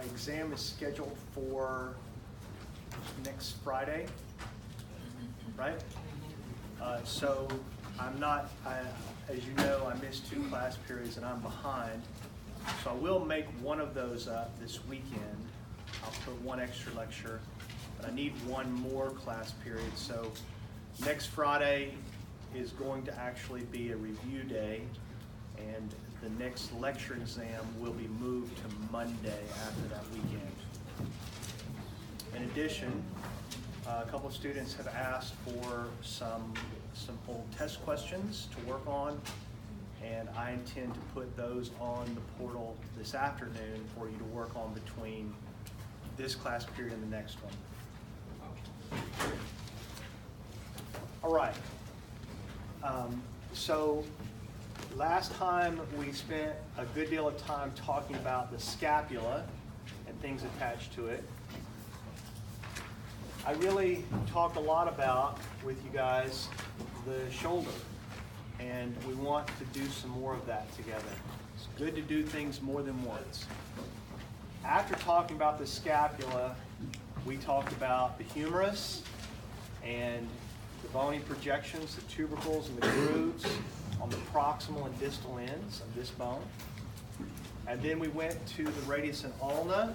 exam is scheduled for next Friday, right? So I'm not, as you know, I missed 2 class periods and I'm behind. So I will make one of those up this weekend. I'll put 1 extra lecture, but I need 1 more class period. So next Friday is going to actually be a review day, and the next lecture exam will be moved to Monday after that weekend. In addition, a couple of students have asked for some old test questions to work on, and I intend to put those on the portal this afternoon for you to work on between this class period and the next one. All right. So last time we spent a good deal of time talking about the scapula and things attached to it. I really talked a lot about, with you guys, the shoulder, and we want to do some more of that together. It's good to do things more than once. After talking about the scapula, we talked about the humerus and the bony projections, the tubercles and the grooves on the proximal and distal ends of this bone. And then we went to the radius and ulna.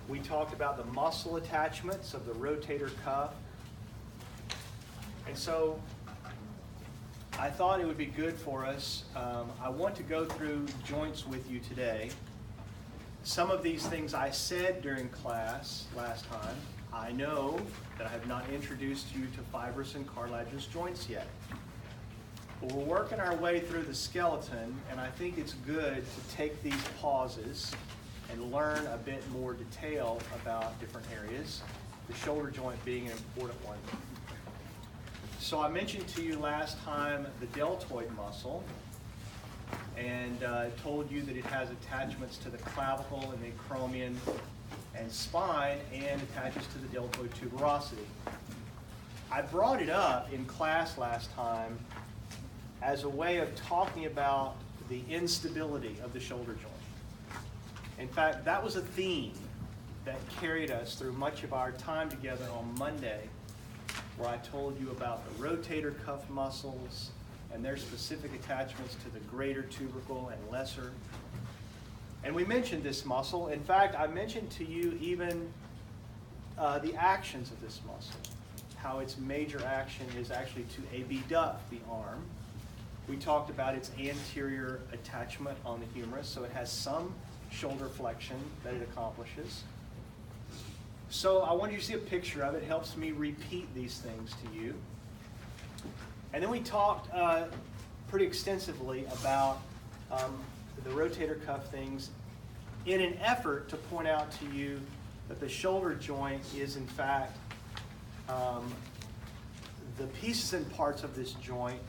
We talked about the muscle attachments of the rotator cuff. And so I thought it would be good for us. I want to go through joints with you today. Some of these things I said during class last time. I know that I have not introduced you to fibrous and cartilaginous joints yet. But we're working our way through the skeleton, and I think it's good to take these pauses and learn a bit more detail about different areas, the shoulder joint being an important one. So I mentioned to you last time the deltoid muscle, and told you that it has attachments to the clavicle and the acromion and spine, and attaches to the deltoid tuberosity. I brought it up in class last time as a way of talking about the instability of the shoulder joint. In fact, that was a theme that carried us through much of our time together on Monday, where I told you about the rotator cuff muscles and their specific attachments to the greater tubercle and lesser. And we mentioned this muscle. In fact, I mentioned to you even the actions of this muscle, how its major action is actually to abduct the arm. We talked about its anterior attachment on the humerus, so it has some shoulder flexion that it accomplishes. So I want you to see a picture of it. It helps me repeat these things to you. And then we talked pretty extensively about the rotator cuff things in an effort to point out to you that the shoulder joint is in fact the pieces and parts of this joint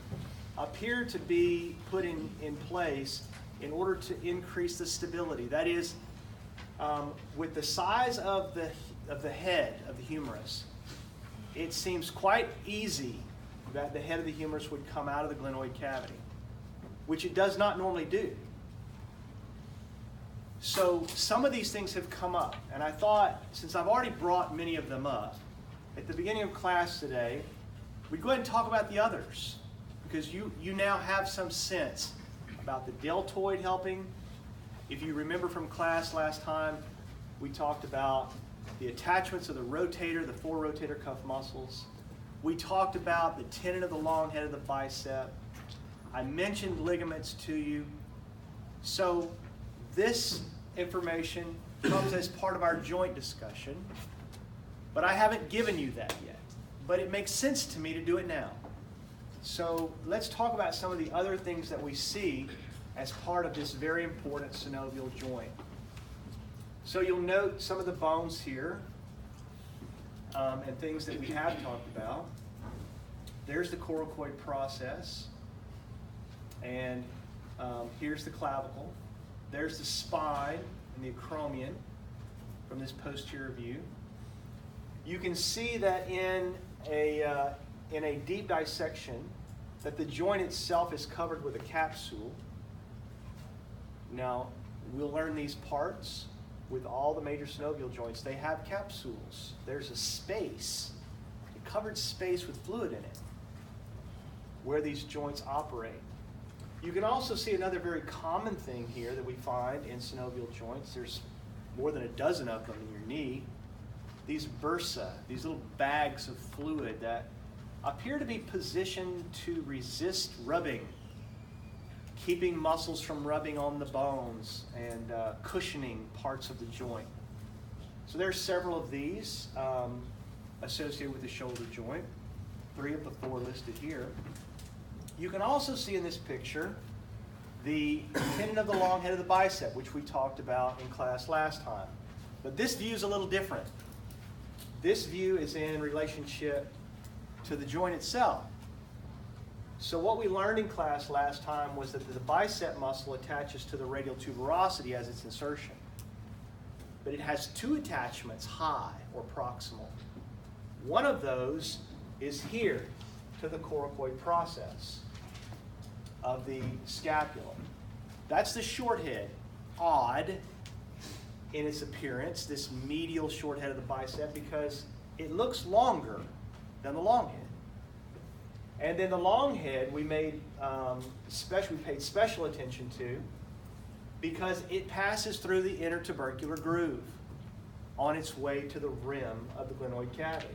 appear to be put in place in order to increase the stability. That is, with the size of the head of the humerus, it seems quite easy that the head of the humerus would come out of the glenoid cavity, which it does not normally do. So some of these things have come up, and I thought, since I've already brought many of them up, at the beginning of class today, we'd go ahead and talk about the others, because you now have some sense about the deltoid helping. If you remember from class last time, we talked about the attachments of the rotator, the 4 rotator cuff muscles. We talked about the tendon of the long head of the bicep. I mentioned ligaments to you. So this information comes as part of our joint discussion, but I haven't given you that yet. But it makes sense to me to do it now. So let's talk about some of the other things that we see as part of this very important synovial joint. So you'll note some of the bones here and things that we have talked about. There's the coracoid process, and here's the clavicle. There's the spine and the acromion from this posterior view. You can see that in a deep dissection that the joint itself is covered with a capsule. Now, we'll learn these parts with all the major synovial joints, they have capsules. There's a space, a covered space with fluid in it, where these joints operate. You can also see another very common thing here that we find in synovial joints. There's more than a dozen of them in your knee. These bursa, these little bags of fluid that appear to be positioned to resist rubbing, keeping muscles from rubbing on the bones and cushioning parts of the joint. So there are several of these associated with the shoulder joint, 3 of the 4 listed here. You can also see in this picture the tendon of the long head of the bicep, which we talked about in class last time. But this view is a little different. This view is in relationship to the joint itself. So what we learned in class last time was that the bicep muscle attaches to the radial tuberosity as its insertion. But it has 2 attachments, high or proximal. One of those is here to the coracoid process of the scapula. That's the short head, odd in its appearance, this medial short head of the bicep, because it looks longer than the long head. And then the long head we paid special attention to because it passes through the intertubercular groove on its way to the rim of the glenoid cavity.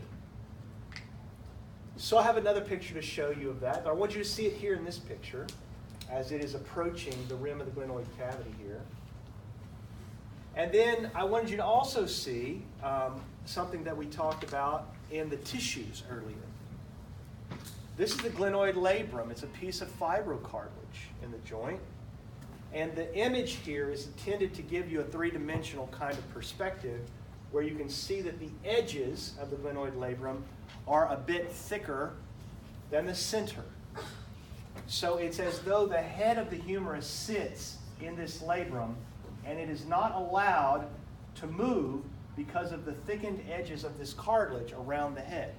So I have another picture to show you of that. I want you to see it here in this picture as it is approaching the rim of the glenoid cavity here. And then I wanted you to also see something that we talked about in the tissues earlier. This is the glenoid labrum. It's a piece of fibrocartilage in the joint. And the image here is intended to give you a 3-dimensional kind of perspective where you can see that the edges of the glenoid labrum are a bit thicker than the center. So it's as though the head of the humerus sits in this labrum and it is not allowed to move because of the thickened edges of this cartilage around the head.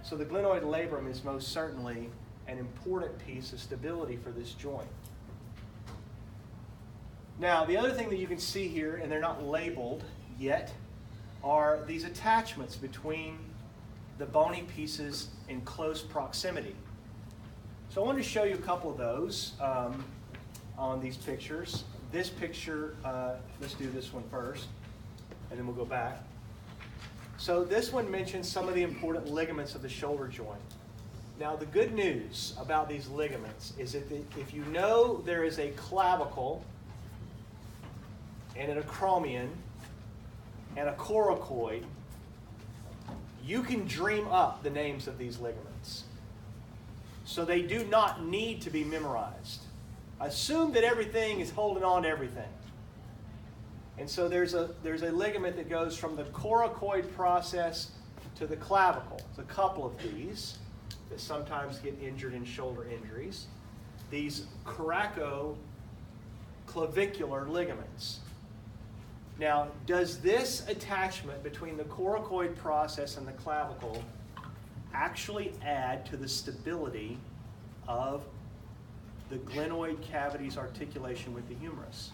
So the glenoid labrum is most certainly an important piece of stability for this joint. Now, the other thing that you can see here, and they're not labeled yet, are these attachments between the bony pieces in close proximity. So I wanted to show you a couple of those on these pictures. This picture, let's do this one first, and then we'll go back. So this one mentions some of the important ligaments of the shoulder joint. Now the good news about these ligaments is that if you know there is a clavicle and an acromion and a coracoid, you can dream up the names of these ligaments. So they do not need to be memorized. Assume that everything is holding on to everything. And so there's a ligament that goes from the coracoid process to the clavicle. There's a couple of these that sometimes get injured in shoulder injuries. These coracoclavicular ligaments. Now, does this attachment between the coracoid process and the clavicle actually add to the stability of the glenoid cavity's articulation with the humerus?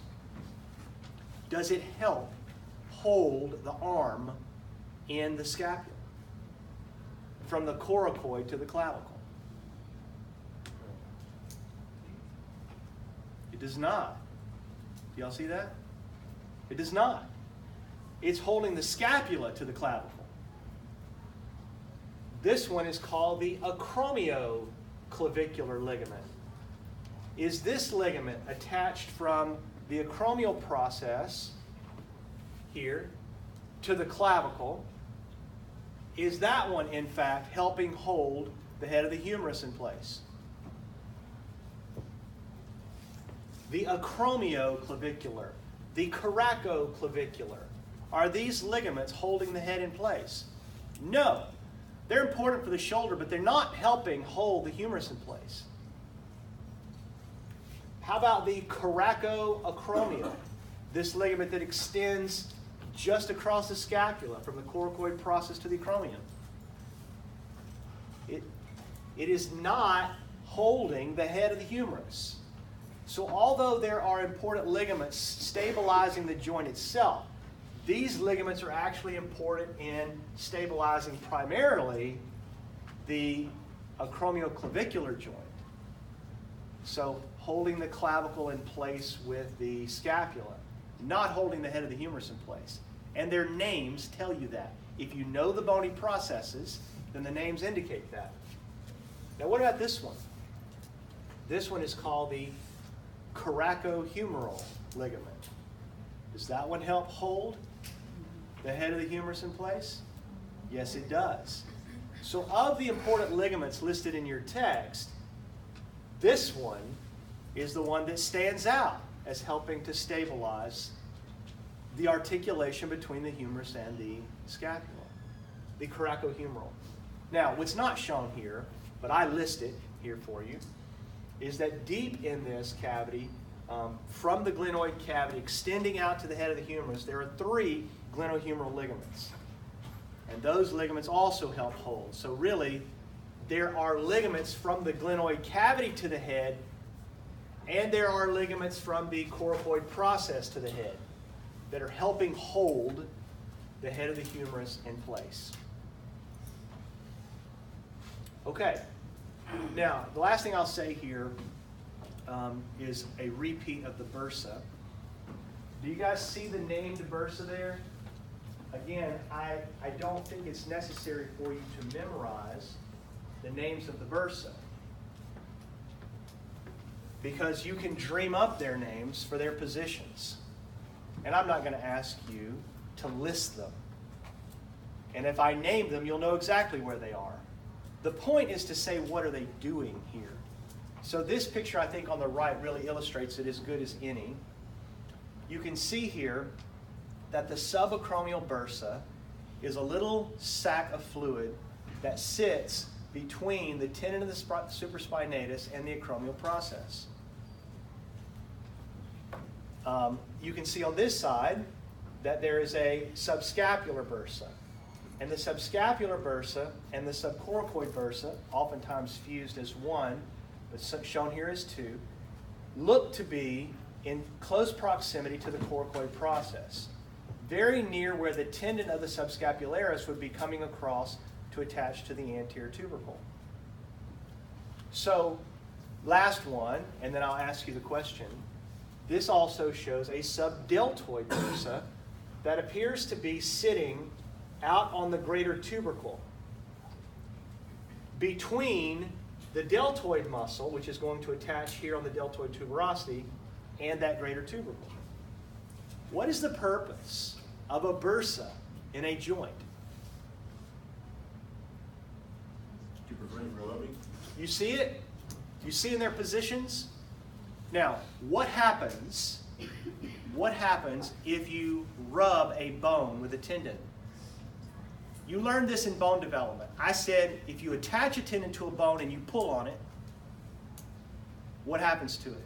Does it help hold the arm in the scapula from the coracoid to the clavicle? It does not. Do y'all see that? It does not. It's holding the scapula to the clavicle. This one is called the acromioclavicular ligament. Is this ligament attached from the acromial process here to the clavicle? Is that one, in fact, helping hold the head of the humerus in place? The acromioclavicular, the coracoclavicular, are these ligaments holding the head in place? No. They're important for the shoulder, but they're not helping hold the humerus in place. How about the coracoacromial, this ligament that extends just across the scapula from the coracoid process to the acromion? It is not holding the head of the humerus. So although there are important ligaments stabilizing the joint itself, these ligaments are actually important in stabilizing primarily the acromioclavicular joint. So holding the clavicle in place with the scapula, not holding the head of the humerus in place. And their names tell you that. If you know the bony processes, then the names indicate that. Now what about this one? This one is called the coracohumeral ligament. Does that one help hold the head of the humerus in place? Yes, it does. So of the important ligaments listed in your text, this one is the one that stands out as helping to stabilize the articulation between the humerus and the scapula, the coracohumeral. Now, what's not shown here, but I list it here for you, is that deep in this cavity, from the glenoid cavity extending out to the head of the humerus, there are 3 glenohumeral ligaments. And those ligaments also help hold. So really, there are ligaments from the glenoid cavity to the head, and there are ligaments from the coracoid process to the head that are helping hold the head of the humerus in place. Okay, now the last thing I'll say here is a repeat of the bursa. Do you guys see the named bursa there? Again, I don't think it's necessary for you to memorize the names of the bursa, because you can dream up their names for their positions. And I'm not going to ask you to list them. And if I name them, you'll know exactly where they are. The point is to say, what are they doing here? So this picture, I think, on the right really illustrates it as good as any. You can see here that the subacromial bursa is a little sac of fluid that sits between the tendon of the supraspinatus and the acromial process. You can see on this side that there is a subscapular bursa. And the subscapular bursa and the subcoracoid bursa, oftentimes fused as one, but shown here as 2, look to be in close proximity to the coracoid process, very near where the tendon of the subscapularis would be coming across to attach to the anterior tubercle. So, last one, and then I'll ask you the question. This also shows a subdeltoid bursa that appears to be sitting out on the greater tubercle between the deltoid muscle, which is going to attach here on the deltoid tuberosity, and that greater tubercle. What is the purpose of a bursa in a joint? To prevent rubbing. You see it? You see in their positions? Now, what happens if you rub a bone with a tendon? You learned this in bone development. I said if you attach a tendon to a bone and you pull on it, what happens to it?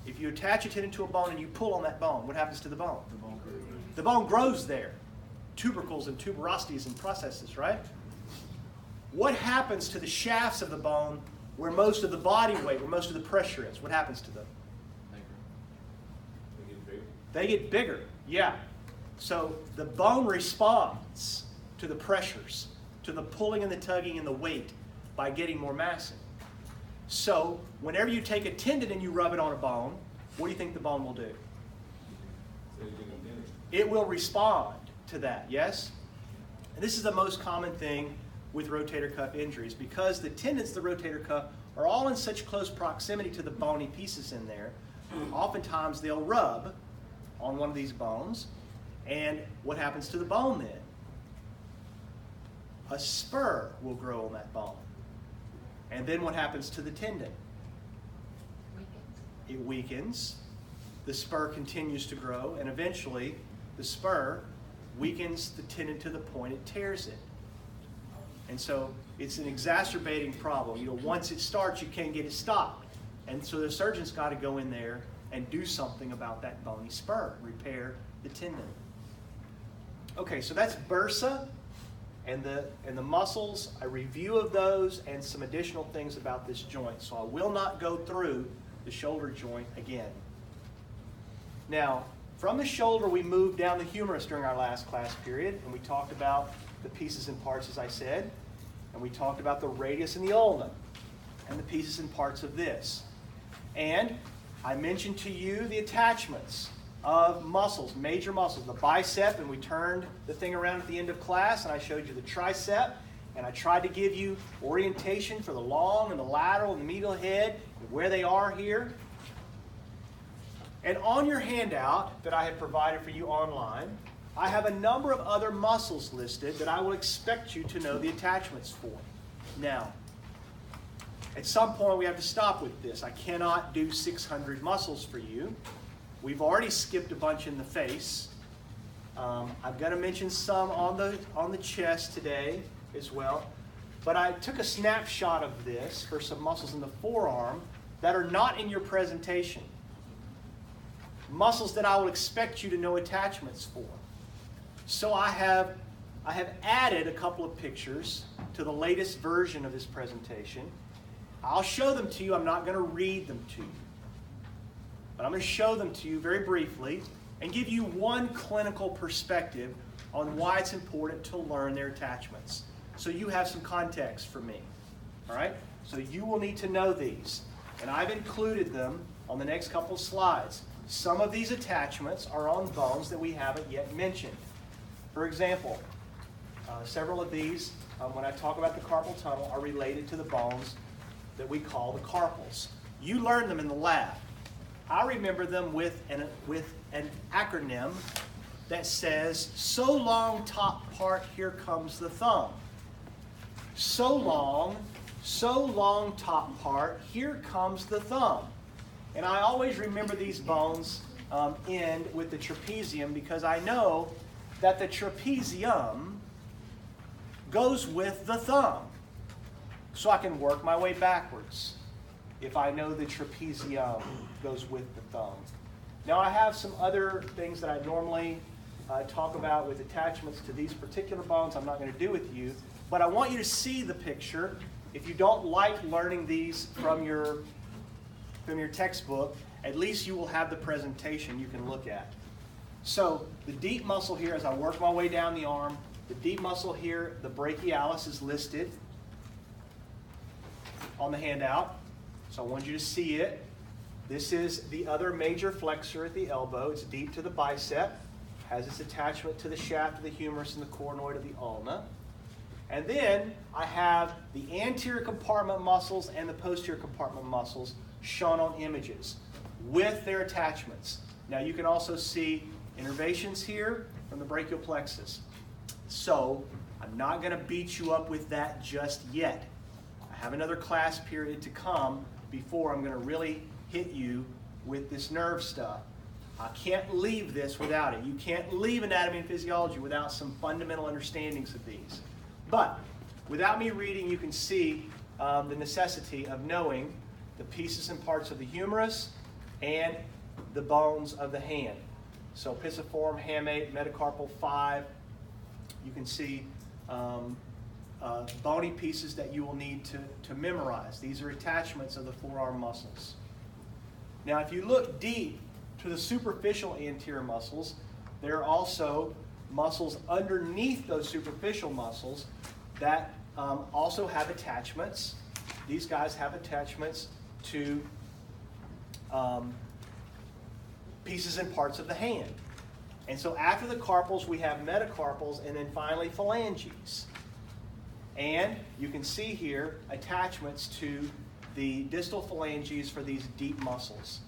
If you attach a tendon to a bone and you pull on that bone, what happens to the bone? The bone grows there. Tubercles and tuberosities and processes, right? What happens to the shafts of the bone where most of the body weight, where most of the pressure is? What happens to them? They get bigger. They get bigger, yeah. So the bone responds to the pressures, to the pulling and the tugging and the weight by getting more massive. So whenever you take a tendon and you rub it on a bone, what do you think the bone will do? It will respond to that, yes? And this is the most common thing with rotator cuff injuries, because the tendons of the rotator cuff are all in such close proximity to the bony pieces in there. Oftentimes they'll rub on one of these bones, and what happens to the bone then? A spur will grow on that bone. And then what happens to the tendon? It weakens. The spur continues to grow, and eventually the spur weakens the tendon to the point it tears it. And so it's an exacerbating problem. You know, once it starts, you can't get it stopped. And so the surgeon's got to go in there and do something about that bony spur, repair the tendon. Okay, so that's bursa and the muscles, a review of those, and some additional things about this joint. So I will not go through the shoulder joint again. Now, From the shoulder, we moved down the humerus during our last class period, and we talked about the pieces and parts, as I said, and we talked about the radius and the ulna, and the pieces and parts of this. And I mentioned to you the attachments of muscles, major muscles, the bicep, and we turned the thing around at the end of class, and I showed you the tricep, and I tried to give you orientation for the long and the lateral and the medial head, and where they are here. And on your handout that I had provided for you online, I have a number of other muscles listed that I will expect you to know the attachments for. Now, at some point we have to stop with this. I cannot do 600 muscles for you. We've already skipped a bunch in the face. I'm going to mention some on the chest today as well. But I took a snapshot of this for some muscles in the forearm that are not in your presentation. Muscles that I will expect you to know attachments for. So I have added a couple of pictures to the latest version of this presentation. I'll show them to you. I'm not going to read them to you. But I'm going to show them to you very briefly and give you one clinical perspective on why it's important to learn their attachments. So you have some context for me. All right? So you will need to know these. And I've included them on the next couple of slides. Some of these attachments are on bones that we haven't yet mentioned. For example, several of these, when I talk about the carpal tunnel, are related to the bones that we call the carpals. You learned them in the lab. I remember them with an acronym that says, so long top part, here comes the thumb. So long top part, here comes the thumb. And I always remember these bones end with the trapezium because I know that the trapezium goes with the thumb. So I can work my way backwards if I know the trapezium goes with the thumb. Now I have some other things that I normally talk about with attachments to these particular bones I'm not going to do with you, but I want you to see the picture. If you don't like learning these from your textbook, at least you will have the presentation you can look at. So the deep muscle here, as I work my way down the arm, the deep muscle here, the brachialis is listed on the handout. So I want you to see it. This is the other major flexor at the elbow. It's deep to the bicep, has its attachment to the shaft of the humerus and the coronoid of the ulna. And then I have the anterior compartment muscles and the posterior compartment muscles shown on images with their attachments. Now you can also see innervations here from the brachial plexus. So I'm not going to beat you up with that just yet. I have another class period to come before I'm going to really hit you with this nerve stuff. I can't leave this without it. You can't leave anatomy and physiology without some fundamental understandings of these. But without me reading, you can see the necessity of knowing the pieces and parts of the humerus and the bones of the hand. So pisiform, hamate, metacarpal 5. You can see bony pieces that you will need to memorize. These are attachments of the forearm muscles. Now, if you look deep to the superficial anterior muscles, there are also muscles underneath those superficial muscles that also have attachments. These guys have attachments to pieces and parts of the hand. And so after the carpals, we have metacarpals and then finally phalanges. And you can see here attachments to the distal phalanges for these deep muscles.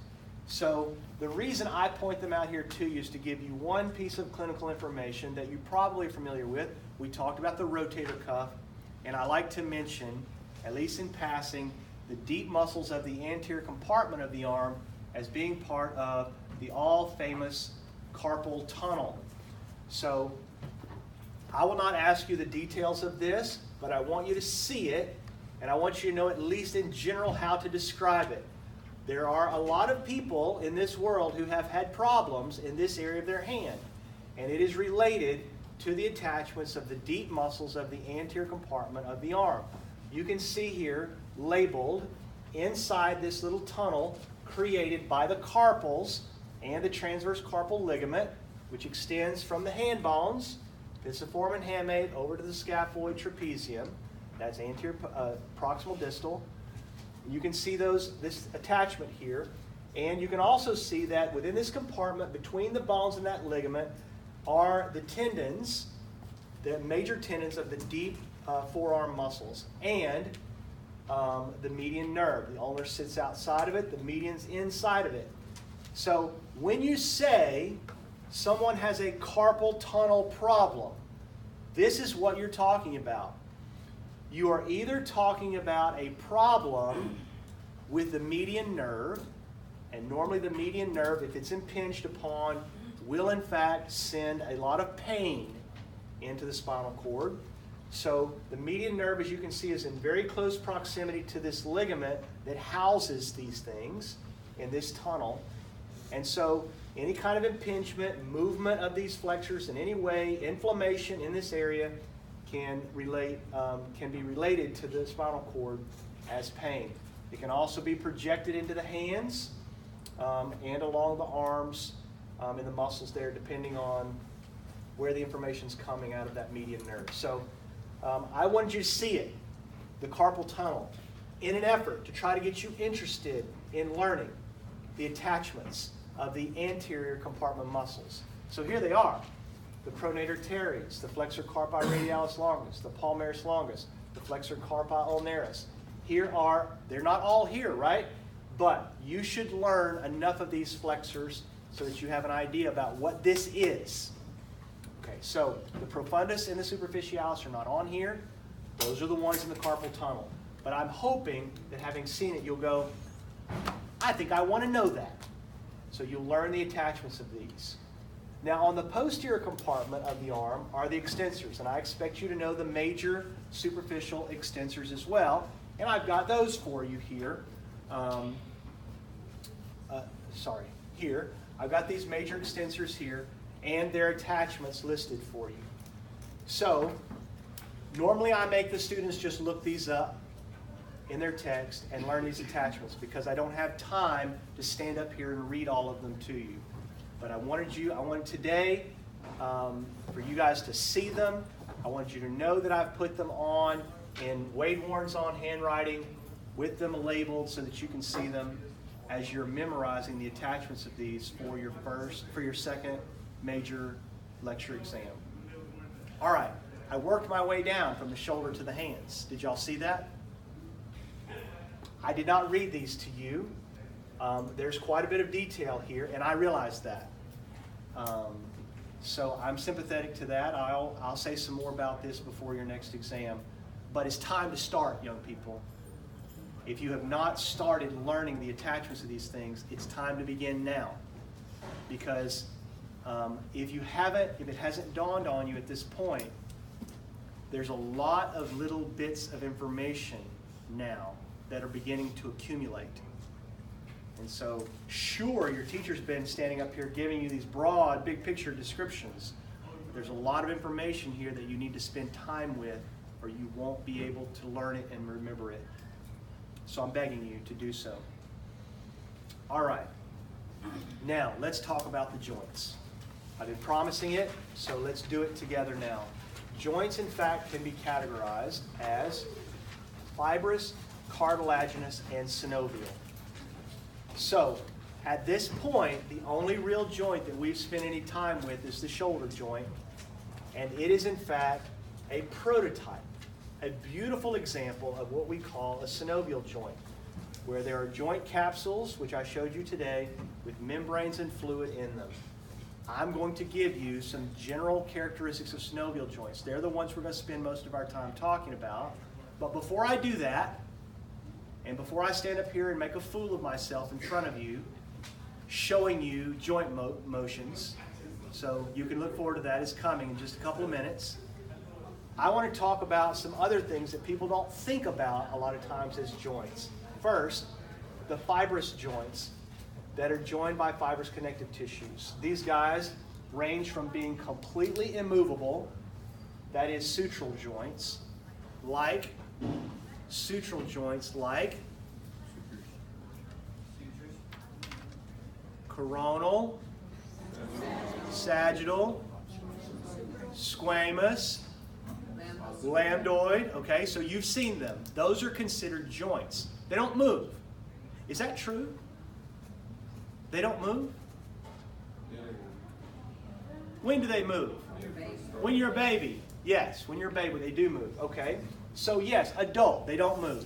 So the reason I point them out here to you is to give you one piece of clinical information that you're probably familiar with. We talked about the rotator cuff, and I like to mention, at least in passing, the deep muscles of the anterior compartment of the arm as being part of the all-famous carpal tunnel. So I will not ask you the details of this, but I want you to see it, and I want you to know at least in general how to describe it. There are a lot of people in this world who have had problems in this area of their hand, and it is related to the attachments of the deep muscles of the anterior compartment of the arm. You can see here labeled inside this little tunnel created by the carpals and the transverse carpal ligament, which extends from the hand bones, pisiform and hamate, over to the scaphoid trapezium. That's anterior proximal distal. You can see this attachment here. And you can also see that within this compartment, between the bones and that ligament, are the tendons, the major tendons of the deep forearm muscles, and the median nerve. The ulnar sits outside of it, the median's inside of it. So when you say someone has a carpal tunnel problem, this is what you're talking about. You are either talking about a problem with the median nerve, and normally the median nerve, if it's impinged upon, will in fact send a lot of pain into the spinal cord. So the median nerve, as you can see, is in very close proximity to this ligament that houses these things in this tunnel. And so any kind of impingement, movement of these flexors in any way, inflammation in this area can be related to the spinal cord as pain. It can also be projected into the hands and along the arms and the muscles there, depending on where the information is coming out of that median nerve. So I wanted you to see it, the carpal tunnel, in an effort to try to get you interested in learning the attachments of the anterior compartment muscles. So here they are: the pronator teres, the flexor carpi radialis longus, the palmaris longus, the flexor carpi ulnaris. They're not all here, right? But you should learn enough of these flexors so that you have an idea about what this is. Okay, so the profundus and the superficialis are not on here. Those are the ones in the carpal tunnel. But I'm hoping that having seen it, you'll go, I think I want to know that. So you'll learn the attachments of these. Now, on the posterior compartment of the arm are the extensors, and I expect you to know the major superficial extensors as well. And I've got those for you here. Here. I've got these major extensors here and their attachments listed for you. So, normally I make the students just look these up in their text and learn these attachments because I don't have time to stand up here and read all of them to you. But I wanted today for you guys to see them. I wanted you to know that I've put them on in Wade Warren's on handwriting with them labeled so that you can see them as you're memorizing the attachments of these for your second major lecture exam. All right, I worked my way down from the shoulder to the hands. Did y'all see that? I did not read these to you. There's quite a bit of detail here, and I realize that. So I'm sympathetic to that. I'll say some more about this before your next exam. But it's time to start, young people. If you have not started learning the attachments of these things, it's time to begin now. Because if it hasn't dawned on you at this point, there's a lot of little bits of information now that are beginning to accumulate. And so, sure, your teacher's been standing up here giving you these broad, big picture descriptions. There's a lot of information here that you need to spend time with, or you won't be able to learn it and remember it. So I'm begging you to do so. All right. Now, let's talk about the joints. I've been promising it, so let's do it together now. Joints, in fact, can be categorized as fibrous, cartilaginous, and synovial. So, at this point, the only real joint that we've spent any time with is the shoulder joint, and it is, in fact, a prototype, a beautiful example of what we call a synovial joint, where there are joint capsules, which I showed you today, with membranes and fluid in them. I'm going to give you some general characteristics of synovial joints. They're the ones we're going to spend most of our time talking about. But before I do that, and before I stand up here and make a fool of myself in front of you, showing you joint motions, so you can look forward to that, it's coming in just a couple of minutes, I want to talk about some other things that people don't think about a lot of times as joints. First, the fibrous joints that are joined by fibrous connective tissues. These guys range from being completely immovable, that is sutural joints, like Coronal, sagittal, squamous, lambdoid. Okay, so you've seen them. Those are considered joints. They don't move. Is that true? They don't move? When do they move? When you're a baby. Yes, when you're a baby, they do move. Okay, so yes, adult, they don't move.